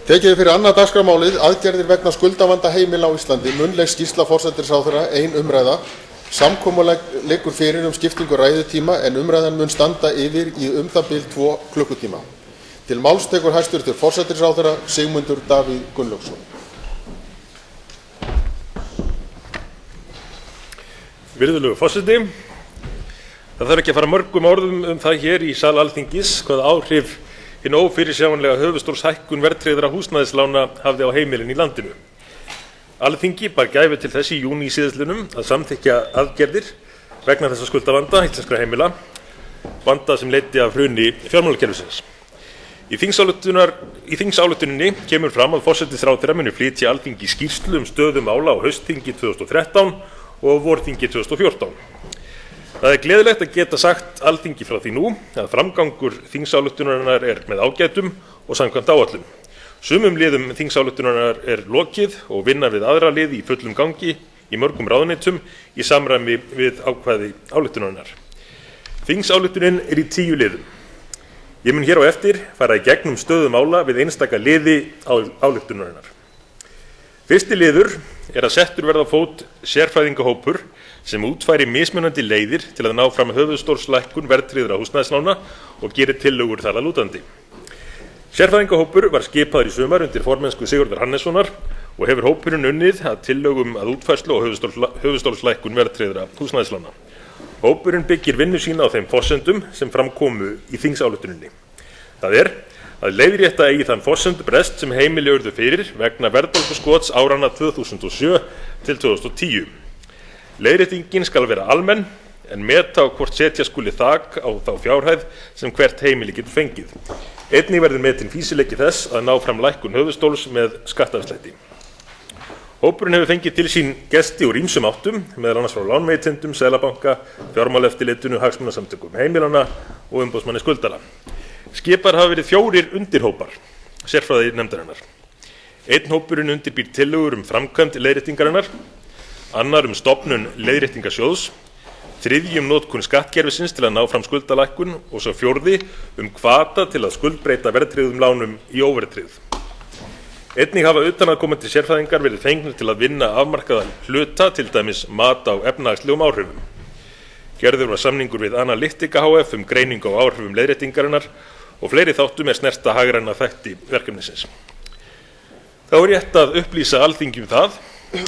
Tekið er fyrir annað dagskrármálið aðgerðir vegna skuldavanda heimila á Íslandi, munnleg skýrsla forsætisráðherra, ein umræða. Samkomulag liggur fyrir skiptingu ræðutíma en umræðan mun standa yfir í það bil 2 klukkutíma. Til máls tekur hæstvirtur forsætisráðherra Sigmundur Davíð Gunnlaugsson. Virðulegur forseti, það þarf ekki að fara mörgum orðum það hér í sal Alþingis hvaða áhrif hin ófyrirsjáanlega höfuðstólshækkun verðtryggðra húsnæðislána hafði á heimilin í landinu. Alþingi bar gæfu til þess í júní síðastliðnum að samþykkja aðgerðir vegna þessa skuldavanda íslenskra heimila, vanda sem leiddi af hruni fjármálakerfisins. Í þingsályktuninni kemur fram að forsætisráðherra muni flytja Alþingi skýrslu stöðu mála á haustþingi 2013 og á vorþingi 2014. Það er gleðilegt að geta sagt Alþingi frá því nú að framgangur þingsályktunarinnar er með ágætum og samkvæmt áætlun. Sumum liðum þingsályktunarinnar er lokið og vinna við aðra liði í fullum gangi í mörgum ráðuneytum í samræmi við ákvæði ályktunarinnar. Þingsályktunin er í 10 liðum. Ég mun hér á eftir fara í gegnum stöðu mála við einstaka liði ályktunarinnar. Fyrsti liður er að settur verða á fót sérfræðingahópur sem útfæri mismunandi leiðir til að ná fram höfuðstólslækkun verðtryggðra húsnæðislána og gerir tillögur þar að lútandi. Sérfræðingahópur var skipaður í sumar undir formennsku Sigurðar Hannessonar og hefur hópurinn unnið að tillögum að útfærslu og höfuðstólslækkun verðtryggðra húsnæðislána. Hópurinn byggir vinnu sína á þeim forsendum sem fram komu í þingsályktuninni. Það er að leiðrétta eigi þann forsendubrest sem heimili urðu fyrir vegna verðbólguskots áranna 2007 til 2010. Leiðréttingin skal vera almenn en meta á hvort setja skuli þak á þá fjárhæð sem hvert heimili getur fengið. Einnig verður metin fýsileiki þess að ná fram lækkun höfuðstóls með skattafslætti. Hópurinn hefur fengið til sín gesti úr ýmsum áttum, meðal annars frá lánveitendum, Seðlabanka, Fjármálaeftirlitinu, Hagsmunasamtökum heimilanna og umboðsmanni skuldara. Skipar hafa verið 4 undirhópar sérfræði nefndarinnar. Einn hópurinn undirbýr tillögur framkvæmd leiðréttingarinnar, annar stofnun leiðréttingasjóðs, þriðji notkun skattkerfisins til að ná fram skuldalækkun og svo 4. Hvata til að skuldbreyta verðtryggðum lánum í óverðtryggð. Einnig hafa utanaðkomandi sérfræðingar verið fengnir til að vinna afmarkaða hluta, til dæmis mat á efnahagslegum áhrifum. Gerður var samningur við Analytica hf greiningu á áhrifum leiðréttingarinnar og fleiri þáttum snerta hagræna þætti verkefnisins. Þá er rétt að upplýsa Alþingi það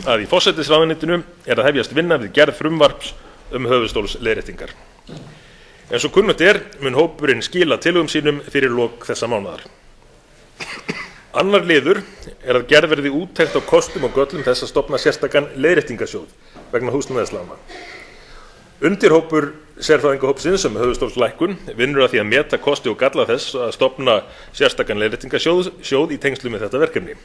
að í forsætisráðuneytinu að hefjast vinna við gerð frumvarps höfuðstólsleiðréttingar. Eins og kunnugt mun hópurinn skila tillögum sínum fyrir lok þessa mánaðar. Annar liður að gerð verði úttekt á kostum og göllum þess að stofna sérstakan leiðréttingasjóð vegna húsnæðislána. Undirhópur sérfræðingahópsins höfuðstólslækkun vinnur að því að meta kosti og galla þess að stofna sérstakan leiðréttingasjóð í tengslum með þetta verkefni.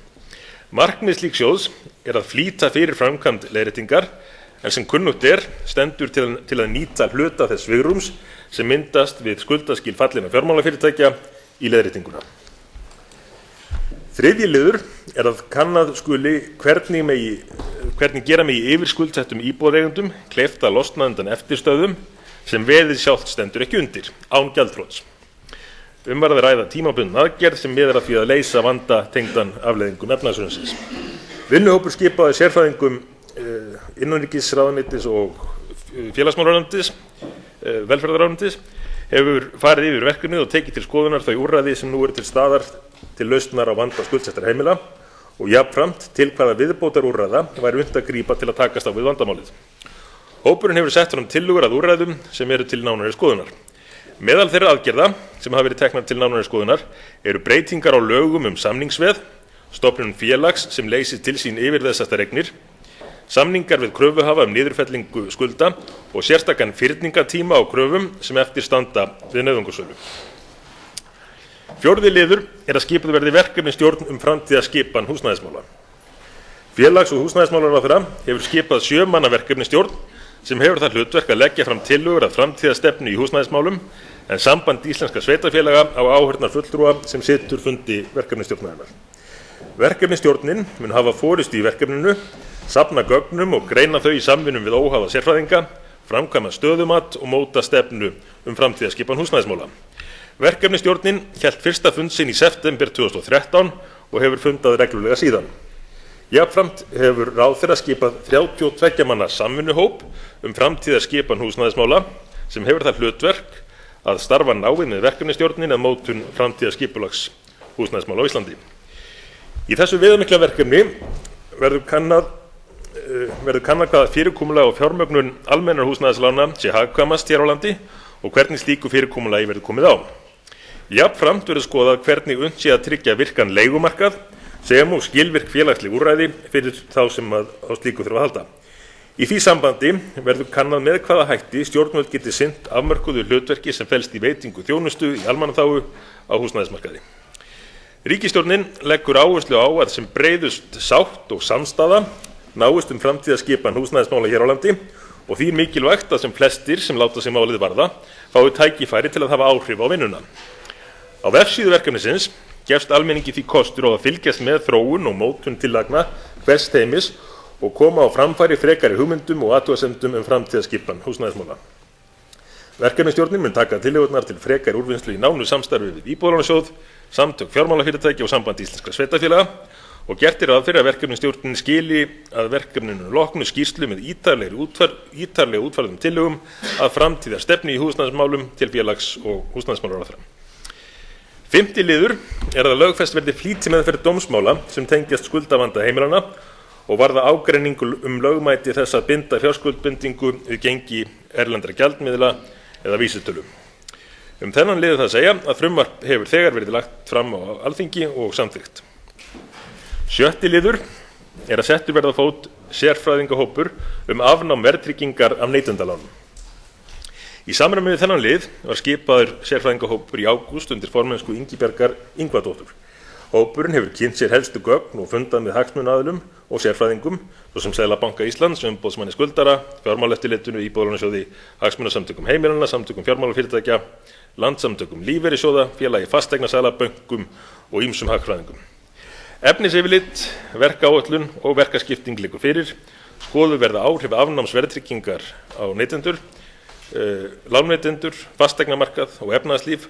Markmið slíks sjóðs að flýta fyrir framkvæmd leiðréttingar en sem kunnugt stendur til að nýta hluta þess svigrúms sem myndast við skuldaskil fallinna fjármálafyrirtækja í leiðréttinguna. Þriðji liður að kannað skuli hvernig gera megi yfirskuldsettum íbúðareigendum kleift að losna undan eftirstöðvum sem veðið sjálft stendur ekki undir, án gjaldþrots. Var að ræða tímabundna aðgerð sem miðar að því að leysa vanda tengdan afleiðingum efnahagshrunsins. Vinnuhópur skipaði sérfræðingum innanríkisráðuneytis og félagsmálaráðuneytis, velferðarráðuneytis, hefur farið yfir verkefnið og tekið til skoðunar þau úrræði sem nú eru til staðar til lausnar á vanda skuldsettra heimila og jafnframt til hvaða viðbótarúrræða væri unnt að grípa til að takast á við vandamálið. Hópurinn hefur sett fram tillögur að úrræðum sem eru til nánari skoðunar. Meðal þeirra aðgerða sem hafa verið teknar til nánari skoðunar eru breytingar á lögum samningsveð, stofnun félags sem leysir til sín yfirveðsettar eignir, samningar við kröfuhafa niðurfellingu skulda og sérstakan fyrningatíma á kröfum sem eftir standa við nauðungarsölu. 4. liður að skipuð verði verkefnisstjórn framtíðarskipan húsnæðismála. Félags- og húsnæðismálaráðherra hefur skipað 7 manna verkefnisstjórn sem hefur það hlutverk að leggja fram tillögur að framtíðarstefnu í húsnæðismálum en Samband íslenskra sveitarfélaga á áheyrnarfulltrúa sem situr fundi verkefnisstjórnarinnar. Verkefnisstjórnin mun hafa forystu í verkefninu, safna gögnum og greina þau í samvinnum við óháða sérfræðinga, framkvæma stöðumat og móta stefnu framtíðarskipan húsnæðismála. Verkefnisstjórnin hélt fyrsta fund sinn í september 2013 og hefur fundað reglulega síðan. Jafnframt hefur ráðherra skipað 32 manna samvinnuhóp framtíðarskipan húsnæðismála sem hefur það hlutverk að starfa náið með verkefnisstjórnin að mótun framtíðarskipulags húsnæðismála á Íslandi. Í þessu viðamikla verkefni verður kannað hvaða fyrirkomulag og fjármögnun almennra húsnæðislána sé hagkvæmast hér á landi og hvernig slíku fyrirkomulagi verður komið á. Jafnframt verður skoðað hvernig unnt sé að tryggja virkan leigumarkað sem og skilvirk félagsleg úrræði fyrir þá sem á slíku þurfa að halda. Í því sambandi verður kannað með hvaða hætti stjórnvöld geti sinnt afmörkuðu hlutverki sem felst í veitingu þjónustu í almannaþágu á húsnæðismarkaði. Ríkisstjórnin leggur áherslu á að sem breiðust sátt og samstaða náist framtíðarskipan húsnæðismála hér á landi og því mikilvægt að sem flestir sem láta sig málið varða fái tækifæri til að hafa áhrif á vinnuna. Á vefsíðu verkefnisins gefst almenningi því kostur á að fylgjast með þróun og mótun tillagna hvers teymis og koma á framfæri frekari hugmyndum og athugasemdum framtíðarskipan húsnæðismála. Verkefnisstjórnin mun taka tillögurnar til frekari úrvinnslu í nánu samstarfi við Íbúðalánasjóð, Samtök fjármálafyrirtækja og Samband íslenskra sveitarfélaga og gert ráð fyrir að verkefnisstjórnin skili að verkefninu loknu skýrslu með ítarlega útfærðum tillögum að framtíðarstefnu í húsnæðismálum til félags- og húsnæðismálaráðherra. 5. liður er að lögfest verði flýtimeðferð dómsmála sem tengjast skuldavanda heimilanna og varða ágreiningu lögmæti þess að binda fjárskuldbindingu við gengi erlendra gjaldmiðla eða vísitölu. Þennan lið það að segja að frumvarp hefur þegar verið lagt fram á Alþingi og samþykkt. 7. liður er að settur verða á fót sérfræðingahópur afnám verðtryggingar af neytendalánum. Í samræmi við þennan lið var skipaður sérfræðingahópur í ágúst undir formennsku Ingibjargar Ingvadóttur. Hópurinn hefur kynnt sér helstu gögn og fundað með hagsmunaaðilum og sérfræðingum, svo sem Seðlabanka Íslands, umboðsmanni skuldara, Fjármálaeftirlitinu, Íbúðalánasjóði, Hagsmunasamtökum heimilanna, Samtökum fjármálafyrirtækja, Landssamtökum lífeyrissjóða, Félagi fasteignasala, bönkum og ýmsum hagfræðingum. Efnisyfirlit, verkáætlun og verkaskipting liggur fyrir. Skoðuð verða áhrif afnáms verðtryggingar á neytendur, lánveitendur, fasteignamarkað og efnahagslíf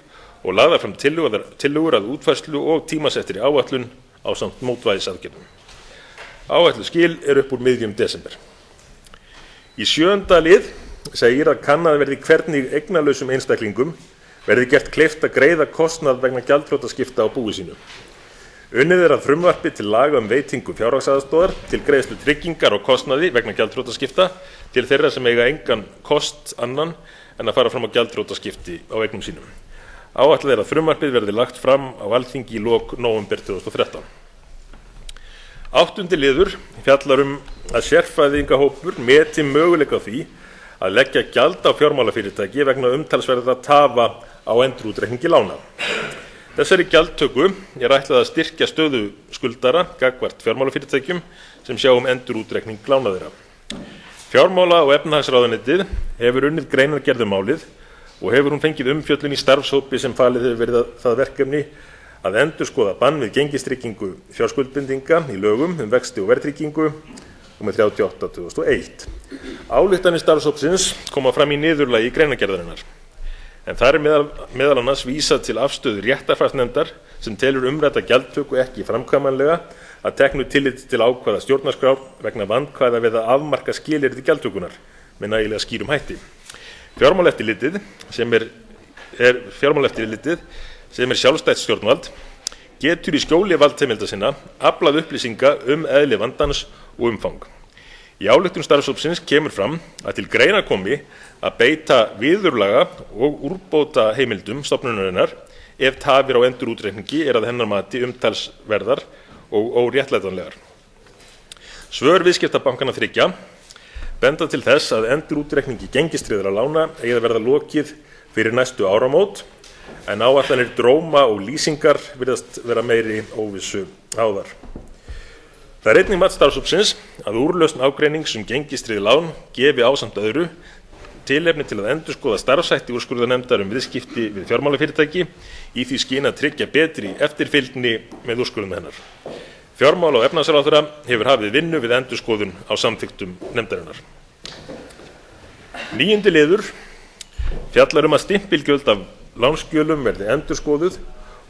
og lagðar fram tillögur að útfærslu og tímasettri áætlun ásamt mótvægisaðgerðum. Áætluð skil upp úr miðjum desember. Í 7. lið segir að kannað verði hvernig eignalausum einstaklingum verði gert kleift að greiða kostnað vegna gjaldþrotaskipta á búi sínu. Unnið er að frumvarpi til laga veitingu fjárhagsaðstoðar til greiðslu tryggingar og kostnaði vegna gjaldþrotaskipta til þeirra sem eiga engan kost annan en að fara fram á gjaldþrotaskipti á eignum sínum. Áætlað er að frumvarpið verði lagt fram á Alþingi í lok nóvember 2013. 8. liður fjallar að sérfræðingahópur meti möguleika á því að leggja gjald á fjármálafyrirtæki vegna umtalsverðra tafa á endurútreikningi lána. Þessari gjaldtöku er ætlað að styrkja stöðu skuldara gagnvart fjármálafyrirtækjum sem sjá endurútreikning lána þeirra. Fjármála- og efnahagsráðuneytið hefur unnið greinargerð málið og hefur hún fengið umfjöllun í starfshópi sem falið hefur verið það verkefni að endurskoða bann við gengistryggingu fjárskuldbindinga í lögum vexti og verðtryggingu nr. 38/2001. Ályktanir starfshópsins koma fram í niðurlagi greinargerðarinnar, en þar er meðal annars vísað til afstöðu réttarfarsnefndar sem telur umrædda gjaldtöku ekki framkvæmanlega að teknu tilliti til ákvæða stjórnarskrár vegna vandkvæða við að afmarka skilyrði gjaldtökunnar með nægilega skýrum hætti. Fjármálaeftirlitið sem er sjálfstætt stjórnvald getur í skjóli valdheimilda sinna aflað upplýsinga eðli vandans og umfang. Í ályktun starfshópsins kemur fram að til greina komi að beita viðurlaga og úrbóta heimildum stofnunarinnar ef tafir á endurútreikningi að hennar mati umtalsverðar og óréttlætanlegar. Svör viðskiptabankanna 3 benda til þess að endurútreikningi gengistryggðra lána eigi að verða lokið fyrir næstu áramót, en áætlanir dróma og lýsingar virðast vera meiri óvissu háðar. Það er einnig mat starfshópsins að úrlausn ágreinings gengistryggð lán gefi ásamt öðru tilefni til að endurskoða starfshætti úrskurðarnefndar viðskipti við fjármálafyrirtæki í því skyni að tryggja betri eftirfylgni með úrskurðum hennar. Fjármála- og efnahagsráðherra hefur hafið vinnu við endurskoðun á samþykktum nefndarinnar. 9. liður fjallar að stimpilgjöld af lánsskjölum verði endurskoðuð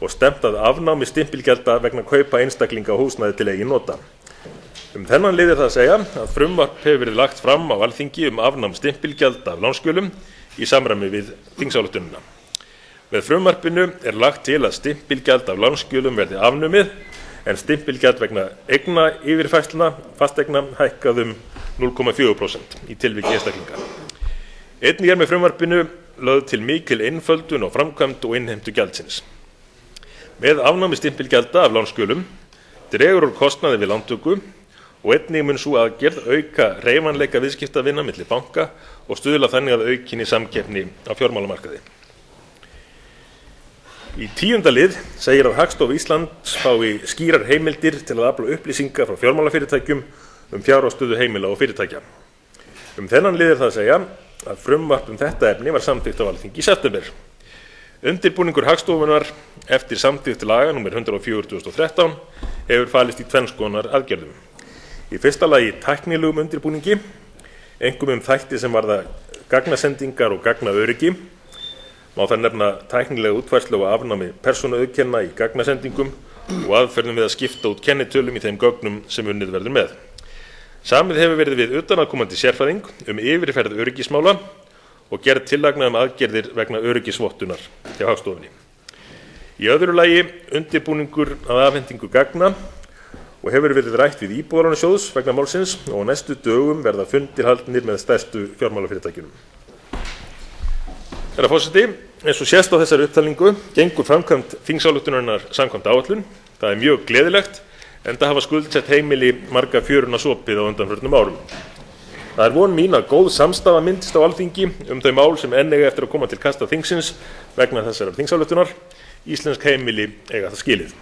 og stefnt að afnámi stimpilgjalda vegna kaupa einstaklinga á húsnæði til eigin nota. Þennan lið það að segja að frumvarp hefur verið lagt fram á Alþingi afnám stimpilgjalda af lánsskjölum í samræmi við þingsályktunina. Með frumvarpinu lagt til að stimpilgjald af lánsskjölum verði afnumið en stimpilgjald vegna eigna yfirfærslna fasteigna hækkað 0,4% í tilviki einstaklinga. Einnig með frumvarpinu lögð til mikil einföldun á framkvæmd og innheimtu gjaldsins. Með afnámi stimpilgjalda af lánsskjölum dregur úr kostnaði við lántöku og einnig mun sú aðgerð auka hreyfanleika viðskiptavina milli banka og stuðla þannig að aukinni samkeppni á fjármálamarkaði. Í 10. lið segir að Hagstofa Íslands fái skýrar heimildir til að afla upplýsinga frá fjármálafyrirtækjum fjárhagsstöðu heimila og fyrirtækja. Þennan lið það að segja að frumvarp þetta efni var samþykkt á Alþingi í september. Undirbúningur Hagstofunnar eftir samþykkt laga nr. 104/2013 hefur falist í tvenns konar aðgerðum. Í fyrsta lagi tæknilegum undirbúningi, einkum þætti sem varða gagnasendingar og gagnaöryggi. Má það nefna tæknilega útfærslu og afnámi persónuauðkenna í gagnasendingum og aðferðum við að skipta út kennitölum í þeim gögnum sem unnið verður með. Samið hefur verið við utanaðkomandi sérfræðing yfirferð öryggismála og gerð tillagna aðgerðir vegna öryggisvottunar hjá Hagstofunni. Í öðru lagi undirbúningur að afhendingu gagna og hefur verið rætt við Íbúðalánasjóðs vegna málsins og á næstu dögum verða fundir haldnir með stærstu fjármálafyrirtækjunum. Herra forseti, eins og sést á þessari upptalningu gengur framkvæmd þingsályktunarinnar samkvæmt áætlun. Það mjög gleðilegt enda hafa skuldsett heimili marga fjöruna sopið á undanförnum árum. Það von mín að góð samstaða myndist á Alþingi þau mál sem enn eiga eftir að koma til kasta þingsins vegna þessarar þingsályktunar. Íslensk heimili eiga það skilið.